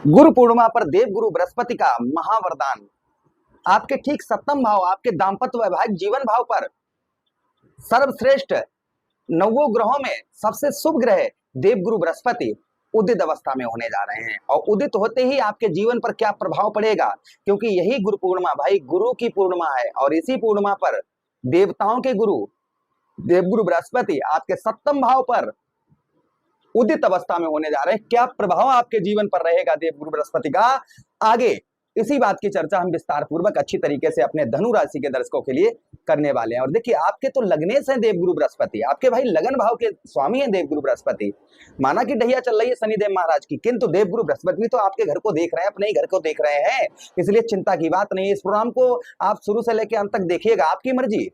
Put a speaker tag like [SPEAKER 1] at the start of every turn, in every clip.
[SPEAKER 1] गुरु पूर्णिमा पर देव गुरु बृहस्पति का महावरदान आपके ठीक सप्तम भाव, आपके दाम्पत्य वैवाहिक जीवन भाव पर सर्वश्रेष्ठ नवों ग्रहों में सबसे शुभ ग्रह देवगुरु बृहस्पति उदित अवस्था में होने जा रहे हैं। और उदित होते ही आपके जीवन पर क्या प्रभाव पड़ेगा, क्योंकि यही गुरु पूर्णिमा भाई गुरु की पूर्णिमा है। और इसी पूर्णिमा पर देवताओं के गुरु देवगुरु बृहस्पति आपके सप्तम भाव पर उदित अवस्था में होने जा रहे हैं। क्या प्रभाव आपके जीवन पर रहेगा देवगुरु बृहस्पति का, आगे इसी बात की चर्चा हम विस्तार पूर्वक अच्छी तरीके से अपने धनु राशि के दर्शकों के लिए करने वाले हैं। और देखिए, आपके तो लगनेश हैं देवगुरु बृहस्पति, आपके भाई लगन भाव के स्वामी हैं देवगुरु बृहस्पति। माना कि ढैया चल रही है शनिदेव महाराज की, किंतु देवगुरु बृहस्पति भी तो आपके घर को देख रहे हैं, अपने ही घर को देख रहे हैं, इसलिए चिंता की बात नहीं है। इस प्रोग्राम को आप शुरू से लेकर अंत तक देखिएगा, आपकी मर्जी।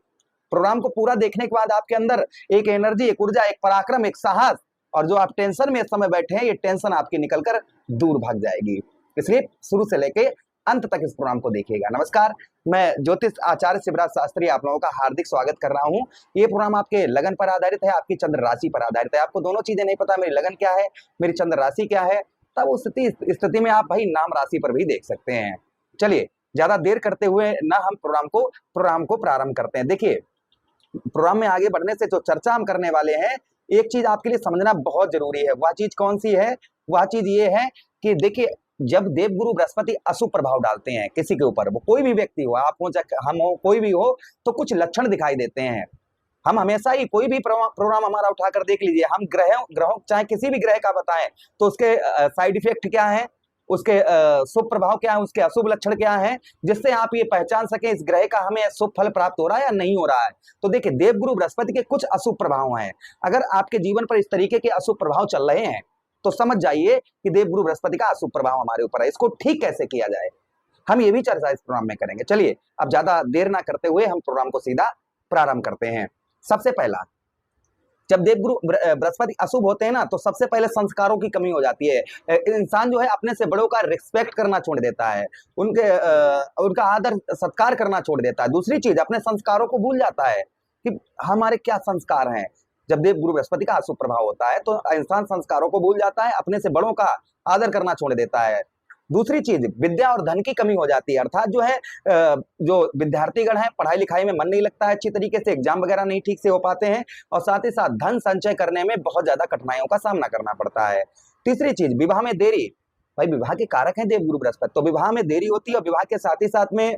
[SPEAKER 1] प्रोग्राम को पूरा देखने के बाद आपके अंदर एक एनर्जी, एक ऊर्जा, एक पराक्रम, एक साहस, और जो आप टेंशन में इस समय बैठे हैं, ये टेंशन आपकी निकलकर दूर भाग जाएगी। इसलिए शुरू से लेके अंत तक इस प्रोग्राम को देखिएगा। नमस्कार, मैं ज्योतिष आचार्य शिवराज शास्त्री आप लोगों का हार्दिक स्वागत कर रहा हूं। ये प्रोग्राम आपके लगन पर आधारित है, आपकी चंद्र राशि पर आधारित है। आपको दोनों चीजें नहीं पता, मेरी लगन क्या है, मेरी चंद्र राशि क्या है, तब उस स्थिति में आप भाई नाम राशि पर भी देख सकते हैं। चलिए, ज्यादा देर करते हुए ना हम प्रोग्राम को प्रारंभ करते हैं। देखिए, प्रोग्राम में आगे बढ़ने से जो चर्चा हम करने वाले हैं, एक चीज आपके लिए समझना बहुत जरूरी है। वह चीज कौन सी है? वह चीज ये है कि देखिए, जब देवगुरु बृहस्पति अशुभ प्रभाव डालते हैं किसी के ऊपर, वो कोई भी व्यक्ति हो, आप हो चाहे हम हो, कोई भी हो, तो कुछ लक्षण दिखाई देते हैं। हम हमेशा ही कोई भी प्रोग्राम हमारा उठाकर देख लीजिए, हम ग्रहों चाहे किसी भी ग्रह का बताएं तो उसके साइड इफेक्ट क्या है, उसके शुभ प्रभाव क्या है, उसके अशुभ लक्षण क्या है, जिससे आप ये पहचान सके इस ग्रह का हमें शुभ फल प्राप्त हो रहा है या नहीं हो रहा है। तो देखिए, देवगुरु बृहस्पति के कुछ अशुभ प्रभाव हैं। अगर आपके जीवन पर इस तरीके के अशुभ प्रभाव चल रहे हैं तो समझ जाइए कि देवगुरु बृहस्पति का अशुभ प्रभाव हमारे ऊपर है। इसको ठीक कैसे किया जाए, हम ये भी चर्चा इस प्रोग्राम में करेंगे। चलिए, अब ज्यादा देर ना करते हुए हम प्रोग्राम को सीधा प्रारंभ करते हैं। सबसे पहला, जब देवगुरु बृहस्पति अशुभ होते हैं ना, तो सबसे पहले संस्कारों की कमी हो जाती है। इंसान जो है अपने से बड़ों का रिस्पेक्ट करना छोड़ देता है, उनका आदर सत्कार करना छोड़ देता है। दूसरी चीज, अपने संस्कारों को भूल जाता है कि हमारे क्या संस्कार हैं। जब देवगुरु बृहस्पति का अशुभ प्रभाव होता है तो इंसान संस्कारों को भूल जाता है, अपने से बड़ों का आदर करना छोड़ देता है। दूसरी चीज, विद्या और धन की कमी हो जाती है। अर्थात जो है, जो विद्यार्थीगण है, पढ़ाई लिखाई में मन नहीं लगता है अच्छी तरीके से, एग्जाम वगैरह नहीं ठीक से हो पाते हैं, और साथ ही साथ धन संचय करने में बहुत ज्यादा कठिनाइयों का सामना करना पड़ता है। तीसरी चीज, विवाह में देरी। भाई, विवाह के कारक हैं देवगुरु बृहस्पति, तो विवाह में देरी होती है, और विवाह के साथ ही साथ में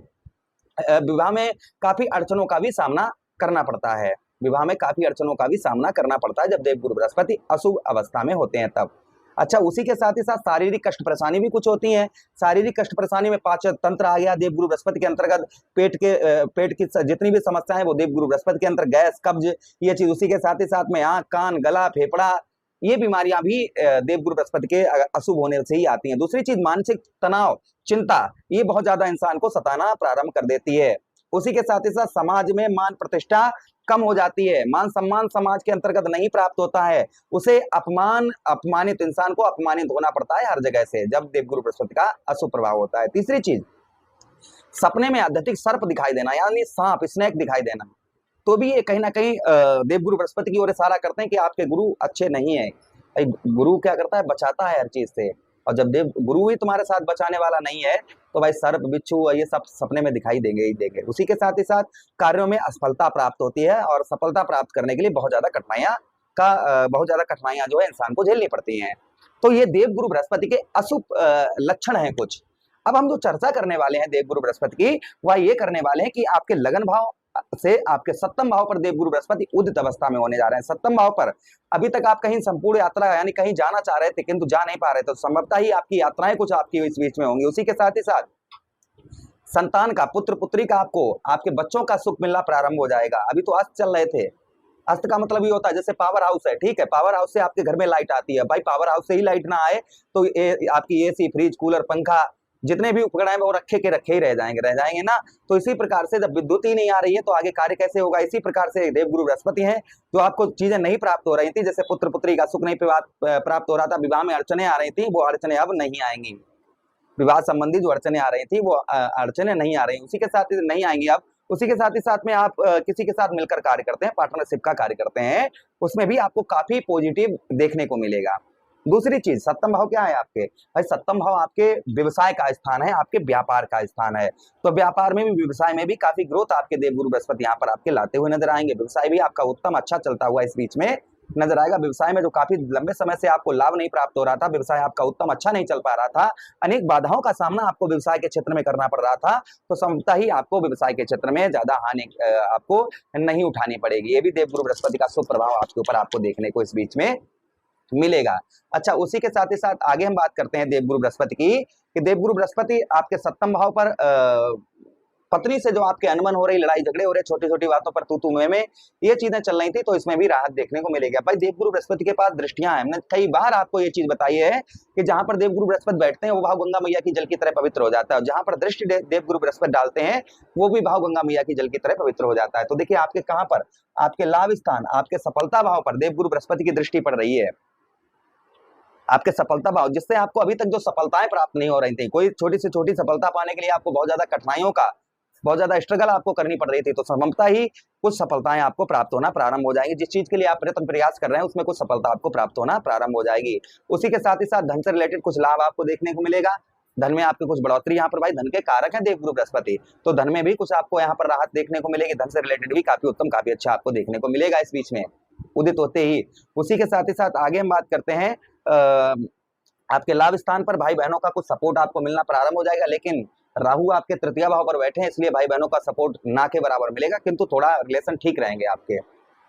[SPEAKER 1] विवाह में काफी अड़चनों का भी सामना करना पड़ता है। विवाह में काफी अड़चनों का भी सामना करना पड़ता है जब देवगुरु बृहस्पति अशुभ अवस्था में होते हैं तब। अच्छा, उसी के साथ ही साथ शारीरिक कष्ट परेशानी भी कुछ होती है। शारीरिक कष्ट परेशानी में पाचन तंत्र आ गया देवगुरु बृहस्पति के अंतर्गत। पेट की जितनी भी समस्याएं हैं वो देवगुरु बृहस्पति के अंतर्गत, गैस, कब्ज, ये चीज। उसी के साथ ही साथ में आंख, कान, गला, फेफड़ा, ये बीमारियां भी देवगुरु बृहस्पति के अशुभ होने से ही आती हैं। दूसरी चीज, मानसिक तनाव, चिंता, ये बहुत ज्यादा इंसान को सताना प्रारंभ कर देती है। उसी के साथ ही साथ समाज में मान प्रतिष्ठा कम हो जाती है, मान सम्मान समाज के अंतर्गत नहीं प्राप्त होता है, उसे अपमानित इंसान को अपमानित होना पड़ता है हर जगह से जब देवगुरु बृहस्पति का अशुभ प्रभाव होता है। तीसरी चीज, सपने में अत्यधिक सर्प दिखाई देना, यानी सांप, स्नेक दिखाई देना, तो भी ये कहीं ना कहीं देवगुरु बृहस्पति की ओर इशारा करते हैं कि आपके गुरु अच्छे नहीं है। गुरु क्या करता है, बचाता है हर चीज से, और जब देव गुरु ही तुम्हारे साथ बचाने वाला नहीं है तो भाई सर्प, बिच्छू, ये सब सपने में दिखाई देंगे ही देंगे। उसी के साथ ही साथ कार्यों में असफलता प्राप्त होती है, और सफलता प्राप्त करने के लिए बहुत ज्यादा कठिनाइयां जो है इंसान को झेलनी पड़ती हैं। तो ये देवगुरु बृहस्पति के अशुभ लक्षण हैं कुछ। अब हम जो चर्चा करने वाले हैं देवगुरु बृहस्पति की, वह ये करने वाले हैं कि आपके लगन भाव से आपके सप्तम भाव पर देवगुरु बृहस्पति उदित अवस्था में होने जा रहे हैं। सप्तम भाव पर अभी तक आप कहीं संपूर्ण यात्रा यानी कहीं जाना चाह रहे थे किंतु जा नहीं पा रहे थे, तो संभवतः ही आपकी यात्राएं कुछ आपकी इस बीच में होंगी। उसी के साथ ही साथ संतान का, पुत्र पुत्री का, आपको आपके बच्चों का सुख मिलना प्रारंभ हो जाएगा। अभी तो अस्त चल रहे थे, अस्त का मतलब ये होता है जैसे पावर हाउस है, ठीक है, पावर हाउस से आपके घर में लाइट आती है। भाई, पावर हाउस से ही लाइट ना आए तो आपकी एसी, फ्रिज, कूलर, पंखा, जितने भी उपकरण है वो रखे ही रह जाएंगे ना। तो इसी प्रकार से जब विद्युत ही नहीं आ रही है तो आगे कार्य कैसे होगा। इसी प्रकार से देवगुरु बृहस्पति हैं, जो आपको चीजें नहीं प्राप्त हो रही थी, जैसे पुत्र पुत्री का सुख नहीं प्राप्त हो रहा था, विवाह में अड़चने आ रही थी, वो अड़चने अब नहीं आएंगी। विवाह संबंधी जो अड़चने आ रही थी वो अड़चने नहीं आ रही, उसी के साथ ही नहीं आएंगी अब। उसी के साथ ही साथ में आप किसी के साथ मिलकर कार्य करते हैं, पार्टनरशिप का कार्य करते हैं, उसमें भी आपको काफी पॉजिटिव देखने को मिलेगा। दूसरी चीज, सप्तम भाव क्या है आपके भाई? सप्तम भाव आपके व्यवसाय का स्थान है, आपके व्यापार का स्थान है। तो व्यापार में भी, व्यवसाय में भी काफी ग्रोथ आपके देवगुरु बृहस्पति यहाँ पर आपके लाते हुए नजर आएंगे। व्यवसाय भी आपका उत्तम अच्छा चलता हुआ इस बीच में नजर आएगा। व्यवसाय में जो काफी लंबे समय से आपको लाभ नहीं प्राप्त हो रहा था, व्यवसाय आपका उत्तम अच्छा नहीं चल पा रहा था, अनेक बाधाओं का सामना आपको व्यवसाय के क्षेत्र में करना पड़ रहा था, तो संभवतः ही आपको व्यवसाय के क्षेत्र में ज्यादा हानि आपको नहीं उठानी पड़ेगी। ये भी देवगुरु बृहस्पति का शुभ प्रभाव आपके ऊपर आपको देखने को इस बीच में मिलेगा। अच्छा, उसी के साथ ही साथ आगे हम बात करते हैं देवगुरु बृहस्पति की, कि देवगुरु बृहस्पति आपके सप्तम भाव पर पत्नी से जो आपके अनबन हो रही, लड़ाई झगड़े हो रहे, छोटी छोटी बातों पर तू तू मैं में, ये चीजें चल रही थी, तो इसमें भी राहत देखने को मिलेगी। भाई देवगुरु बृहस्पति के पास दृष्टियां हैं, हमने कई बार आपको ये चीज बताई है कि जहां पर देवगुरु बृहस्पति बैठते हैं वो भाव गंगा मैया की जल की तरह पवित्र हो जाता है, जहां पर दृष्टि देवगुरु बृहस्पति डालते हैं वो भी भाव गंगा मैया की जल की तरह पवित्र हो जाता है। तो देखिए आपके कहां पर, आपके लाभ स्थान, आपके सफलता भाव पर देवगुरु बृहस्पति की दृष्टि पड़ रही है, आपके सफलता भाव, जिससे आपको अभी तक जो सफलताएं प्राप्त नहीं हो रही थी, कोई छोटी से छोटी सफलता पाने के लिए आपको बहुत ज्यादा कठिनाइयों का, बहुत ज्यादा स्ट्रगल आपको करनी पड़ रही थी, तो संभवतः ही कुछ सफलताएं आपको प्राप्त होना प्रारंभ हो जाएंगी। जिस चीज के लिए आप प्रयत्न प्रयास कर रहे हैं उसमें कुछ सफलता आपको प्राप्त होना प्रारंभ हो जाएगी। उसी के साथ ही साथ धन से रिलेटेड कुछ लाभ आपको देखने को मिलेगा। धन में आपके कुछ बढ़ोतरी, यहाँ पर भाई धन के कारक है देवगुरु बृहस्पति, तो धन में भी कुछ आपको यहाँ पर राहत देखने को मिलेगी। धन से रिलेटेड भी काफी उत्तम, काफी अच्छा आपको देखने को मिलेगा इस बीच में उदित होते ही। उसी के साथ ही साथ आगे हम बात करते हैं आपके लाभ स्थान पर भाई बहनों का कुछ सपोर्ट आपको मिलना प्रारंभ हो जाएगा, लेकिन राहु आपके तृतीय भाव पर बैठे हैं, इसलिए भाई बहनों का सपोर्ट ना के बराबर मिलेगा, किंतु थोड़ा रिलेशन ठीक रहेंगे आपके।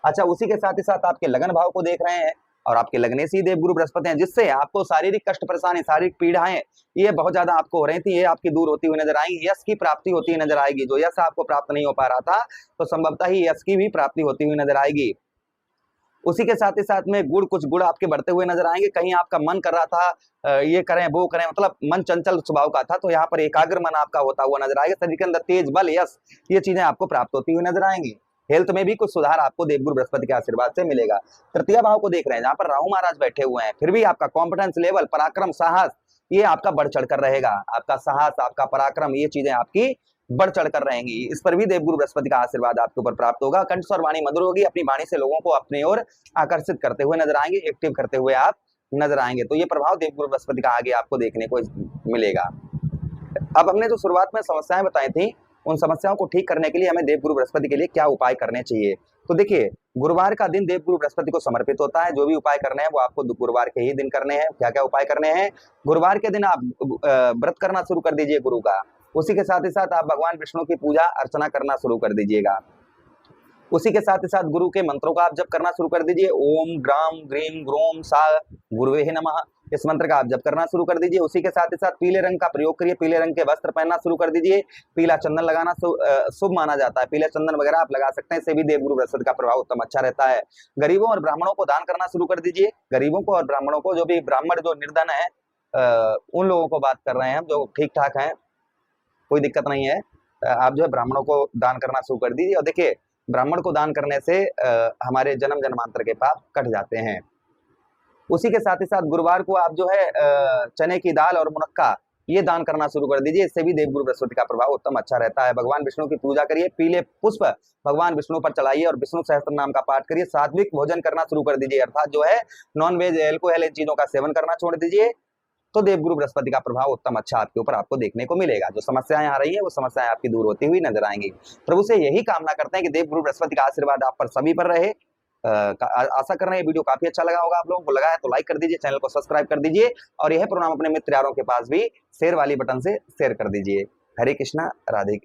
[SPEAKER 1] अच्छा, उसी के साथ ही साथ आपके लगन भाव को देख रहे हैं, और आपके लगने से ही देवगुरु बृहस्पति हैं, जिससे आपको शारीरिक कष्ट परेशानी, शारीरिक पीड़ाएं ये बहुत ज्यादा आपको हो रही थी, ये आपकी दूर होती हुई नजर आएंगी। यश की प्राप्ति होती हुई नजर आएगी, जो यश आपको प्राप्त नहीं हो पा रहा था, तो संभवतः ही यश की भी प्राप्ति होती हुई नजर आएगी। उसी के साथ ही साथ में कुछ गुण आपके बढ़ते हुए नजर आएंगे। कहीं आपका मन कर रहा था ये करें वो करें, मतलब मन चंचल स्वभाव का था, तो यहाँ पर एकाग्र मन आपका होता हुआ नजर आएगा। शरीर के अंदर तेज, बल, यश, ये चीजें आपको प्राप्त होती हुई नजर आएंगी। हेल्थ में भी कुछ सुधार आपको देवगुरु बृहस्पति के आशीर्वाद से मिलेगा। तृतीय भाव को देख रहे हैं, जहां पर राहु महाराज बैठे हुए हैं, फिर भी आपका कॉन्फिडेंस लेवल, पराक्रम, साहस, ये आपका बढ़ चढ़ कर रहेगा। आपका साहस, आपका पराक्रम, ये चीजें आपकी बढ़ चढ़ कर रहेंगी। इस पर भी देवगुरु बृहस्पति का आशीर्वाद आपके ऊपर प्राप्त होगा। कंठ और वाणी मधुर होगी, अपनी वाणी से लोगों को अपनी ओर आकर्षित करते हुए नजर आएंगे, एक्टिव करते हुए आप नजर आएंगे। तो ये प्रभाव देवगुरु बृहस्पति का आगे आपको देखने को मिलेगा। अब हमने जो शुरुआत में समस्याएं बताई थी, उन समस्याओं को ठीक करने के लिए हमें देवगुरु बृहस्पति के लिए क्या उपाय करने चाहिए। तो देखिए, गुरुवार का दिन देवगुरु बृहस्पति को समर्पित होता है। जो भी उपाय करने हैं वो आपको गुरुवार के ही दिन करने हैं। क्या क्या उपाय करने हैं? गुरुवार के दिन आप व्रत करना शुरू कर दीजिए गुरु का। उसी के साथ ही साथ आप भगवान विष्णु की पूजा अर्चना करना शुरू कर दीजिएगा। उसी के साथ ही साथ गुरु के मंत्रों का आप जप करना शुरू कर दीजिए। ओम ग्राम ग्रीम ग्रोम सा गुरुवे नमः, इस मंत्र का आप जप करना शुरू कर दीजिए। उसी के साथ ही साथ पीले रंग का प्रयोग करिए, पीले रंग के वस्त्र पहनना शुरू कर दीजिए। पीला चंदन लगाना शुभ माना जाता है, पीले चंदन वगैरह आप लगा सकते हैं, इससे भी देवगुरु बृहस्पति का प्रभाव उत्तम अच्छा रहता है। गरीबों और ब्राह्मणों को दान करना शुरू कर दीजिए। गरीबों को और ब्राह्मणों को, जो भी ब्राह्मण जो निर्धन है उन लोगों को बात कर रहे हैं हम, जो ठीक ठाक हैं, कोई दिक्कत नहीं है, आप जो है ब्राह्मणों को दान करना शुरू कर दीजिए। और देखिए, ब्राह्मण को दान करने से हमारे जन्म जन्मांतर के पाप कट जाते हैं। उसी के साथ ही साथ गुरुवार को आप जो है चने की दाल और मुनक्का ये दान करना शुरू कर दीजिए, इससे भी देवगुरु बृहस्पति का प्रभाव उत्तम अच्छा रहता है। भगवान विष्णु की पूजा करिए, पीले पुष्प भगवान विष्णु पर चढ़ाइए और विष्णु सहस्त्र नाम का पाठ करिए। सात्विक भोजन करना शुरू कर दीजिए, अर्थात जो है नॉन वेज, एल्कोहल, इन चीजों का सेवन करना छोड़ दीजिए। तो देवगुरु बृहस्पति का प्रभाव उत्तम अच्छा आपके ऊपर आपको देखने को मिलेगा। जो समस्याएं आ रही है वो समस्याएं आपकी दूर होती हुई नजर आएंगी। प्रभु से यही कामना करते हैं कि देवगुरु बृहस्पति का आशीर्वाद आप पर सभी पर रहे। आशा कर रहे हैं वीडियो काफी अच्छा लगा होगा, आप लोगों को लगा है तो लाइक कर दीजिए, चैनल को सब्सक्राइब कर दीजिए, और यह प्रोग्राम अपने मित्र यारों के पास भी शेयर वाली बटन से शेयर कर दीजिए। हरे कृष्णा, राधे कृष्ण।